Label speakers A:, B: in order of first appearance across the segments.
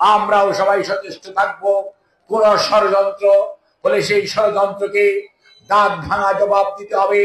A: আমরাও সবাই সচেষ্ট থাকবো। কোন ষড়যন্ত্র হলে সেই ষড়যন্ত্রকে দাঁত ভাঙা জবাব দিতে হবে।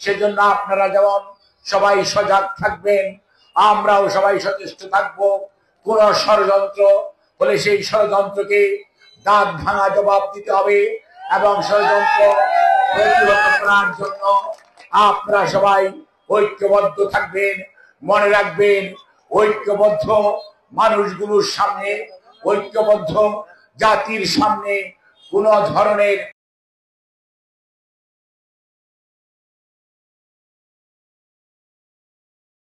A: সেজন্য আপনারা যেমন সবাই সজাগ থাকবেন, আমরাও সবাই সচেষ্ট থাকবো। কোন ষড়যন্ত্র হলে সেই ষড়যন্ত্রকে দাঁত ভাঙা জবাব দিতে হবে এবং ষড়যন্ত্র প্রতিহত করার জন্য আপনারা সবাই ঐক্যবদ্ধ থাকবেন। মনে রাখবেন, ঐক্যবদ্ধ মানুষগুলোর সামনে, ঐক্যবদ্ধ জাতির সামনে কোন ধরনের